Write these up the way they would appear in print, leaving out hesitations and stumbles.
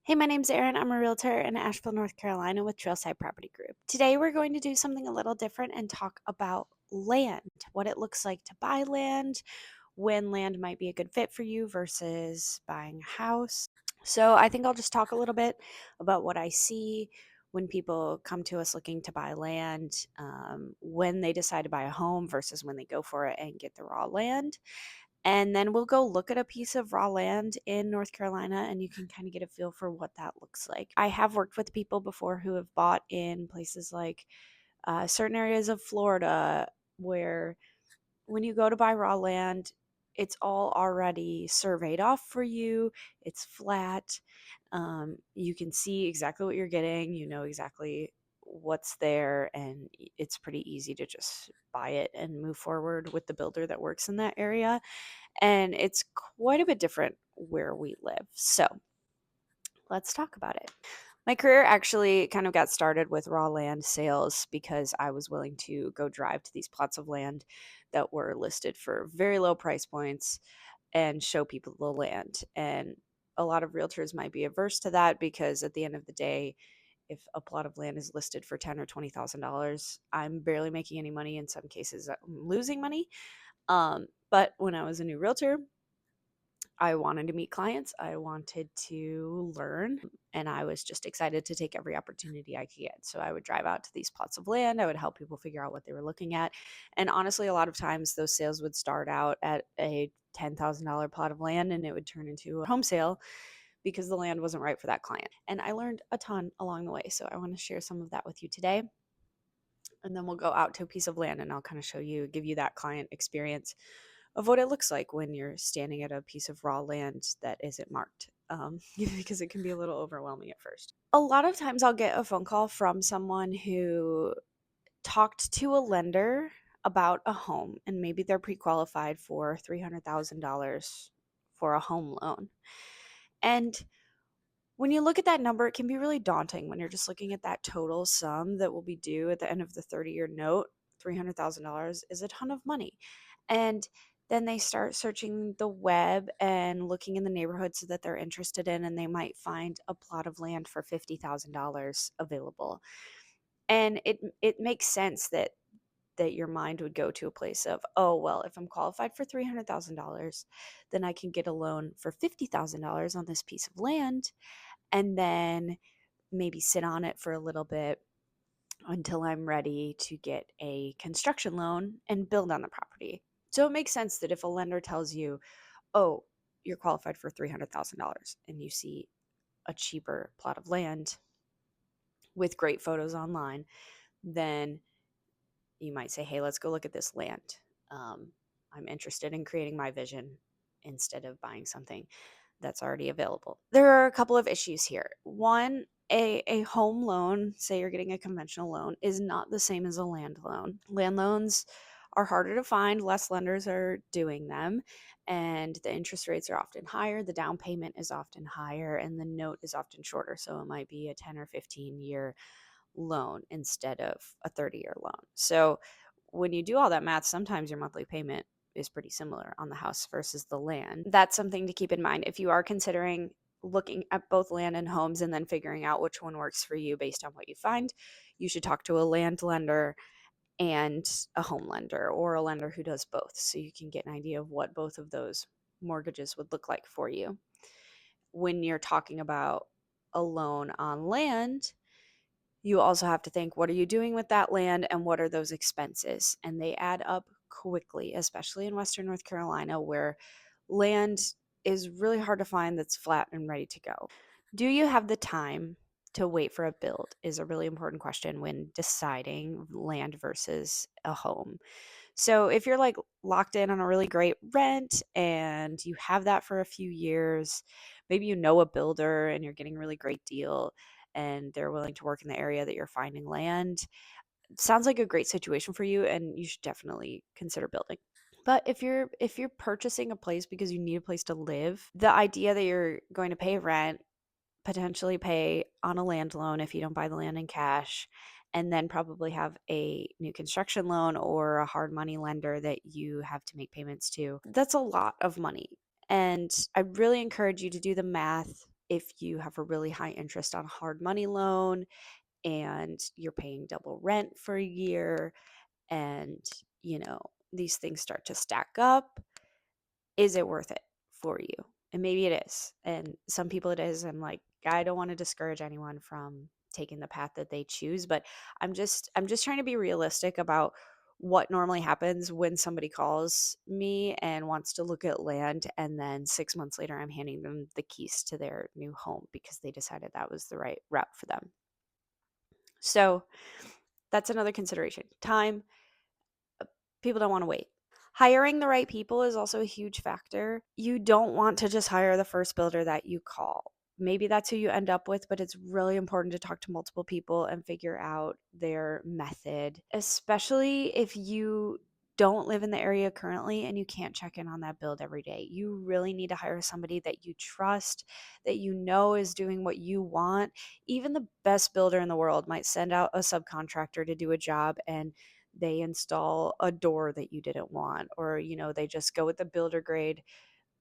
Hey, my name's Erin. I'm a realtor in Asheville, North Carolina with Trailside Property Group. Today, we're going to do something a little different and talk about land, what it looks like to buy land, when land might be a good fit for you versus buying a house. So, I think I'll just talk a little bit about what I see when people come to us looking to buy land, when they decide to buy a home versus when they go for it and get the raw land. And then we'll go look at a piece of raw land in North Carolina and you can kind of get a feel for what that looks like. I have worked with people before who have bought in places like certain areas of Florida where when you go to buy raw land, it's all already surveyed off for you. It's flat. You can see exactly what you're getting. You know exactly what's there, and it's pretty easy to just buy it and move forward with the builder that works in that area. And it's quite a bit different where we live. So let's talk about it. My career actually kind of got started with raw land sales because I was willing to go drive to these plots of land that were listed for very low price points and show people the land. And a lot of realtors might be averse to that because at the end of the day, if a plot of land is listed for $10,000 or $20,000, I'm barely making any money. In some cases, I'm losing money. But when I was a new realtor, I wanted to meet clients. I wanted to learn, and I was just excited to take every opportunity I could get. So I would drive out to these plots of land. I would help people figure out what they were looking at. And honestly, a lot of times those sales would start out at a $10,000 plot of land and it would turn into a home sale because the land wasn't right for that client. And I learned a ton along the way. So I want to share some of that with you today. And then we'll go out to a piece of land and I'll kind of show you, give you that client experience of what it looks like when you're standing at a piece of raw land that isn't marked, because it can be a little overwhelming at first. A lot of times I'll get a phone call from someone who talked to a lender about a home and maybe they're pre-qualified for $300,000 for a home loan. And when you look at that number, it can be really daunting when you're just looking at that total sum that will be due at the end of the 30-year note. $300,000 is a ton of money. And then they start searching the web and looking in the neighborhoods that they're interested in, and they might find a plot of land for $50,000 available. And it makes sense that your mind would go to a place of, oh, well, if I'm qualified for $300,000, then I can get a loan for $50,000 on this piece of land and then maybe sit on it for a little bit until I'm ready to get a construction loan and build on the property. So it makes sense that if a lender tells you, oh, you're qualified for $300,000 and you see a cheaper plot of land with great photos online, then you might say, hey, let's go look at this land. I'm interested in creating my vision instead of buying something that's already available. There are a couple of issues here. One, a home loan, say you're getting a conventional loan, is not the same as a land loan. Land loans are harder to find, less lenders are doing them, and the interest rates are often higher, the down payment is often higher, and the note is often shorter. So it might be a 10 or 15-year loan instead of a 30-year loan. So when you do all that math, sometimes your monthly payment is pretty similar on the house versus the land. That's something to keep in mind if you are considering looking at both land and homes and then figuring out which one works for you based on what you find. You should talk to a land lender and a home lender, or a lender who does both, so you can get an idea of what both of those mortgages would look like for you. When you're talking about a loan on land, you also have to think, what are you doing with that land and what are those expenses? And they add up quickly, especially in Western North Carolina, where land is really hard to find that's flat and ready to go. Do you have the time to wait for a build is a really important question when deciding land versus a home. So if you're like locked in on a really great rent and you have that for a few years, maybe you know a builder and you're getting a really great deal and they're willing to work in the area that you're finding land. Sounds like a great situation for you and you should definitely consider building. But if you're purchasing a place because you need a place to live, the idea that you're going to pay rent, potentially pay on a land loan if you don't buy the land in cash, and then probably have a new construction loan or a hard money lender that you have to make payments to. That's a lot of money. And I really encourage you to do the math if you have a really high interest on a hard money loan and you're paying double rent for a year and, these things start to stack up, is it worth it for you? And maybe it is. And some people it is. I'm like, I don't want to discourage anyone from taking the path that they choose, but I'm just trying to be realistic about what normally happens when somebody calls me and wants to look at land, and then 6 months later I'm handing them the keys to their new home because they decided that was the right route for them. So, that's another consideration. Time. People don't want to wait. Hiring the right people is also a huge factor. You don't want to just hire the first builder that you call. Maybe that's who you end up with, but it's really important to talk to multiple people and figure out their method, especially if you don't live in the area currently and you can't check in on that build every day. You really need to hire somebody that you trust, that you know is doing what you want. Even the best builder in the world might send out a subcontractor to do a job and they install a door that you didn't want, or they just go with the builder grade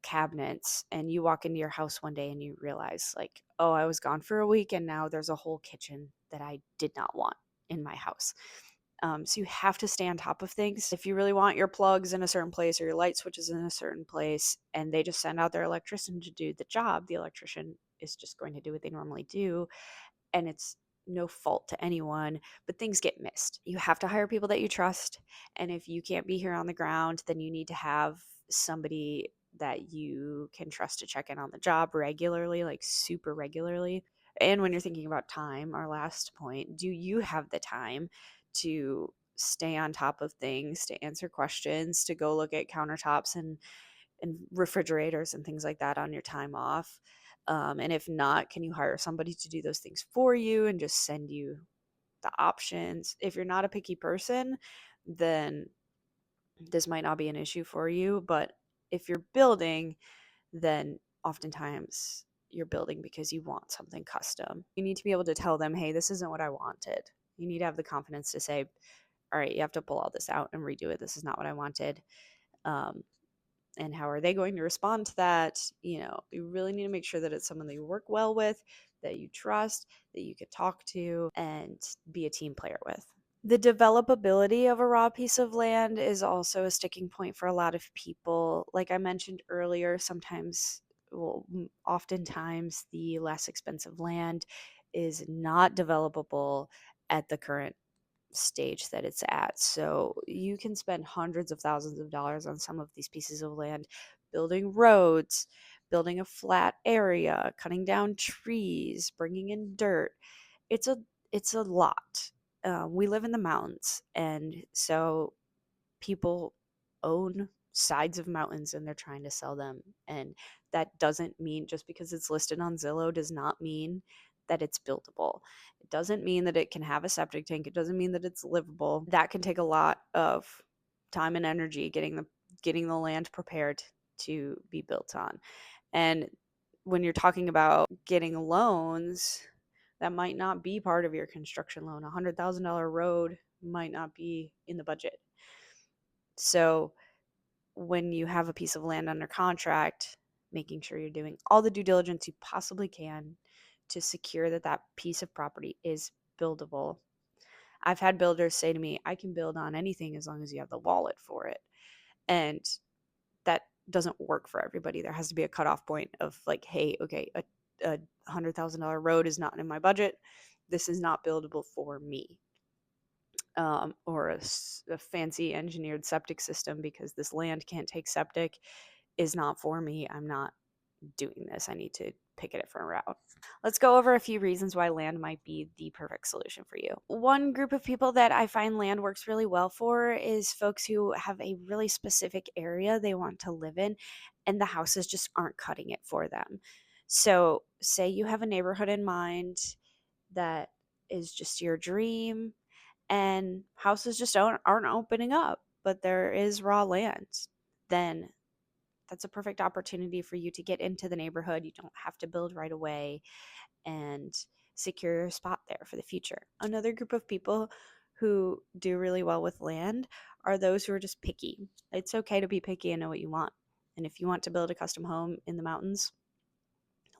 cabinets, and you walk into your house one day and you realize, like, oh, I was gone for a week and now there's a whole kitchen that I did not want in my house. So you have to stay on top of things. If you really want your plugs in a certain place or your light switches in a certain place and they just send out their electrician to do the job, the electrician is just going to do what they normally do, and it's no fault to anyone, but things get missed. You have to hire people that you trust. And if you can't be here on the ground, then you need to have somebody that you can trust to check in on the job regularly, like super regularly. And when you're thinking about time, our last point, do you have the time to stay on top of things, to answer questions, to go look at countertops and refrigerators and things like that on your time off? And if not, can you hire somebody to do those things for you and just send you the options? If you're not a picky person, then this might not be an issue for you. But if you're building, then oftentimes you're building because you want something custom. You need to be able to tell them, hey, this isn't what I wanted. You need to have the confidence to say, all right, you have to pull all this out and redo it. This is not what I wanted. Um, and how are they going to respond to that? You really need to make sure that it's someone that you work well with, that you trust, that you can talk to, and be a team player with. The developability of a raw piece of land is also a sticking point for a lot of people. Like I mentioned earlier, oftentimes the less expensive land is not developable at the current stage that it's at. So you can spend hundreds of thousands of dollars on some of these pieces of land, building roads, building a flat area, cutting down trees, bringing in dirt. It's a it's a lot. We live in the mountains, and so people own sides of mountains and they're trying to sell them. And that doesn't mean, just because it's listed on Zillow does not mean that it's buildable. It doesn't mean that it can have a septic tank. It doesn't mean that it's livable. That can take a lot of time and energy getting the land prepared to be built on. And when you're talking about getting loans, that might not be part of your construction loan. $100,000 road might not be in the budget. So when you have a piece of land under contract, making sure you're doing all the due diligence you possibly can to secure that that piece of property is buildable. I've had builders say to me, I can build on anything as long as you have the wallet for it. And that doesn't work for everybody. There has to be a cutoff point of like, hey, okay, a $100,000 road is not in my budget. This is not buildable for me. Or a fancy engineered septic system, because this land can't take septic, is not for me. I'm not doing this. I need to pick a different route. Let's go over a few reasons why land might be the perfect solution for you. One group of people that I find land works really well for is folks who have a really specific area they want to live in, and the houses just aren't cutting it for them. So, say you have a neighborhood in mind that is just your dream, and houses just aren't opening up, but there is raw land, then that's a perfect opportunity for you to get into the neighborhood. You don't have to build right away, and secure your spot there for the future. Another group of people who do really well with land are those who are just picky. It's okay to be picky and know what you want. And if you want to build a custom home in the mountains,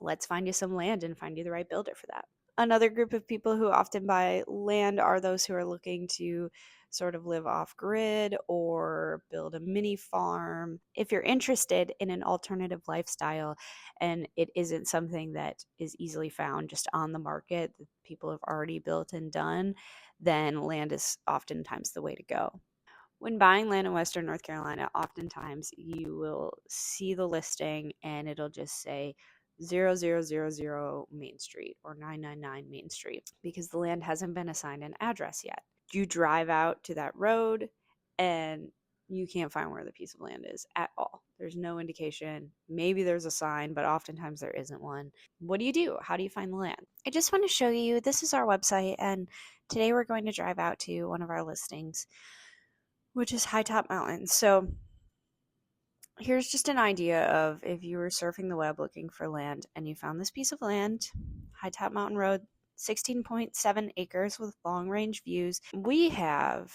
Let's find you some land and find you the right builder for that. Another group of people who often buy land are those who are looking to sort of live off grid or build a mini farm. If you're interested in an alternative lifestyle and it isn't something that is easily found just on the market that people have already built and done, then land is oftentimes the way to go. When buying land in Western North Carolina, oftentimes you will see the listing and it'll just say 0000 Main Street or 999 Main Street because the land hasn't been assigned an address yet. You drive out to that road and you can't find where the piece of land is at all. There's no indication. Maybe there's a sign, but oftentimes there isn't one. What do you do? How do you find the land? I just want to show you, this is our website, and today we're going to drive out to one of our listings, which is High Top Mountain. So here's just an idea of if you were surfing the web looking for land and you found this piece of land, High Top Mountain Road, 16.7 acres with long range views. We have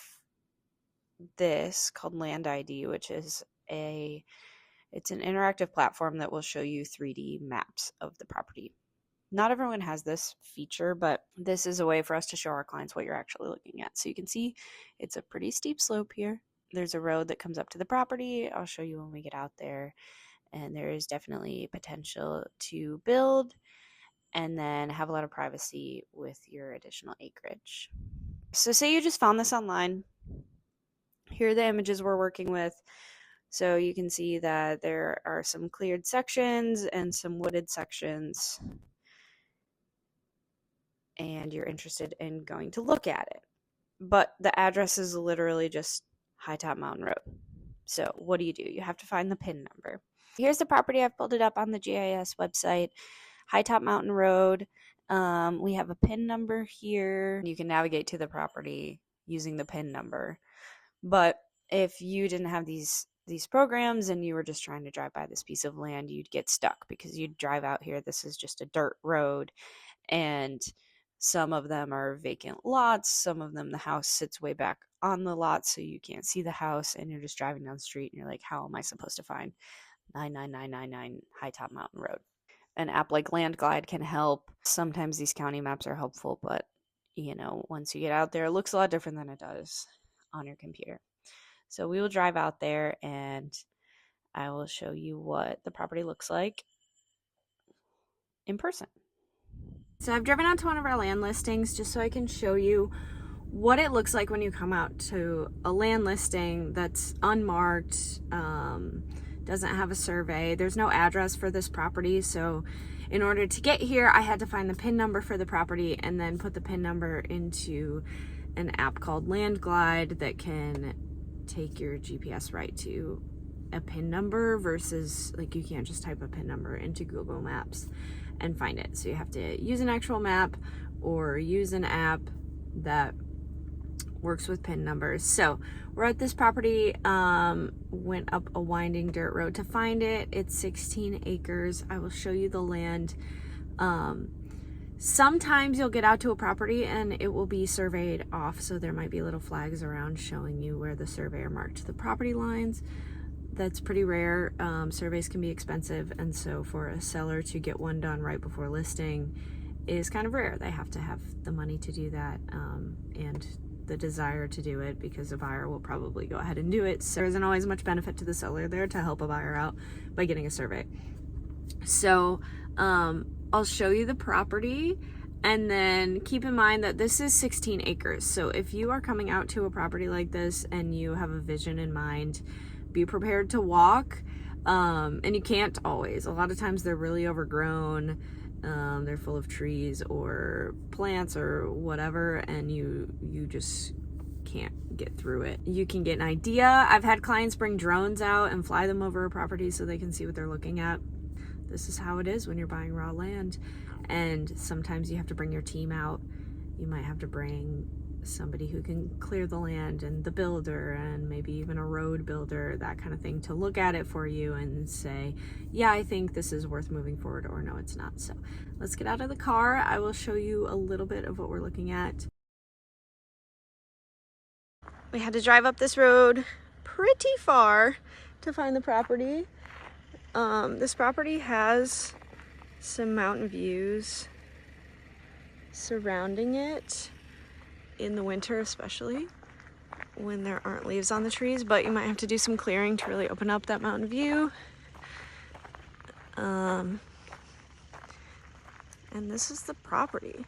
this called Land ID, which is it's an interactive platform that will show you 3D maps of the property. Not everyone has this feature, but this is a way for us to show our clients what you're actually looking at. So you can see it's a pretty steep slope here. There's a road that comes up to the property. I'll show you when we get out there. And there is definitely potential to build and then have a lot of privacy with your additional acreage. So say you just found this online. Here are the images we're working with. So you can see that there are some cleared sections and some wooded sections, and you're interested in going to look at it. But the address is literally just High Top Mountain Road. So what do? You have to find the PIN number. Here's the property. I've pulled it up on the GIS website. High Top Mountain Road. We have a PIN number here. You can navigate to the property using the PIN number. But if you didn't have these programs and you were just trying to drive by this piece of land, you'd get stuck because you'd drive out here. This is just a dirt road, and some of them are vacant lots. Some of them, the house sits way back on the lot, so you can't see the house, and you're just driving down the street, and you're like, how am I supposed to find 99999 High Top Mountain Road? An app like LandGlide can help. Sometimes these county maps are helpful, but, once you get out there, it looks a lot different than it does on your computer. So we will drive out there, and I will show you what the property looks like in person. So I've driven out to one of our land listings just so I can show you what it looks like when you come out to a land listing that's unmarked, doesn't have a survey. There's no address for this property, so in order to get here, I had to find the PIN number for the property and then put the PIN number into an app called LandGlide that can take your GPS right to a PIN number versus you can't just type a PIN number into Google Maps and find it. So you have to use an actual map or use an app that works with PIN numbers. So we're at this property, went up a winding dirt road to find it. It's 16 acres. I will show you the land. Sometimes you'll get out to a property and it will be surveyed off, so there might be little flags around showing you where the surveyor marked the property lines. That's pretty rare. Surveys can be expensive, and so for a seller to get one done right before listing is kind of rare. They have to have the money to do that and the desire to do it, because a buyer will probably go ahead and do it. So there isn't always much benefit to the seller there to help a buyer out by getting a survey. So I'll show you the property, and then keep in mind that this is 16 acres. So if you are coming out to a property like this and you have a vision in mind, be prepared to walk. And you can't always. A lot of times they're really overgrown. They're full of trees or plants or whatever, and you just can't get through it. You can get an idea. I've had clients bring drones out and fly them over a property so they can see what they're looking at. This is how it is when you're buying raw land, and sometimes you have to bring your team out. You might have to bring somebody who can clear the land and the builder and maybe even a road builder, that kind of thing, to look at it for you and say, yeah, I think this is worth moving forward, or no, it's not. So let's get out of the car. I will show you a little bit of what we're looking at. We had to drive up this road pretty far to find the property. This property has some mountain views surrounding it in the winter, especially when there aren't leaves on the trees, but you might have to do some clearing to really open up that mountain view. And this is the property.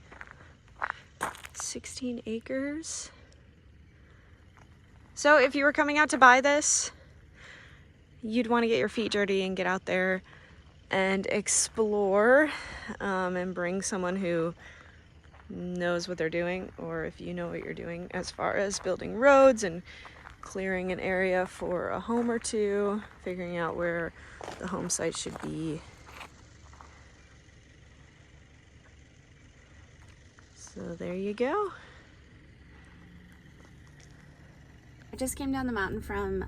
16 acres. So if you were coming out to buy this, you'd want to get your feet dirty and get out there and explore, and bring someone who knows what they're doing, or if you know what you're doing as far as building roads and clearing an area for a home or two, figuring out where the home site should be. So there you go. I just came down the mountain from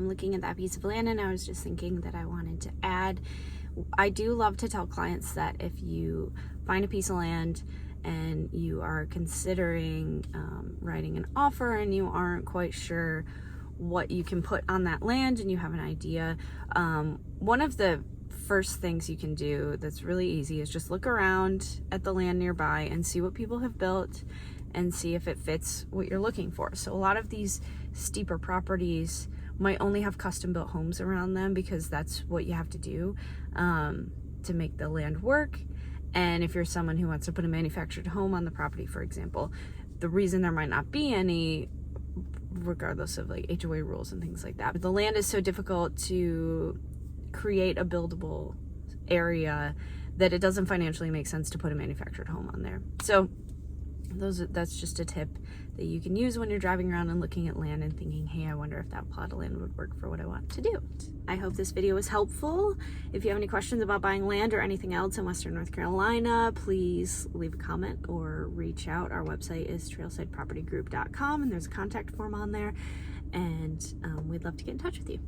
looking at that piece of land, and I was just thinking that I wanted to add, I do love to tell clients that if you find a piece of land and you are considering writing an offer and you aren't quite sure what you can put on that land and you have an idea, one of the first things you can do that's really easy is just look around at the land nearby and see what people have built and see if it fits what you're looking for. So a lot of these steeper properties might only have custom built homes around them because that's what you have to do to make the land work. And if you're someone who wants to put a manufactured home on the property, for example, the reason there might not be any, regardless of like HOA rules and things like that, but the land is so difficult to create a buildable area that it doesn't financially make sense to put a manufactured home on there. So that's just a tip that you can use when you're driving around and looking at land and thinking, hey, I wonder if that plot of land would work for what I want to do. I hope this video was helpful. If you have any questions about buying land or anything else in Western North Carolina, please leave a comment or reach out. Our website is trailsidepropertygroup.com, and there's a contact form on there, and we'd love to get in touch with you.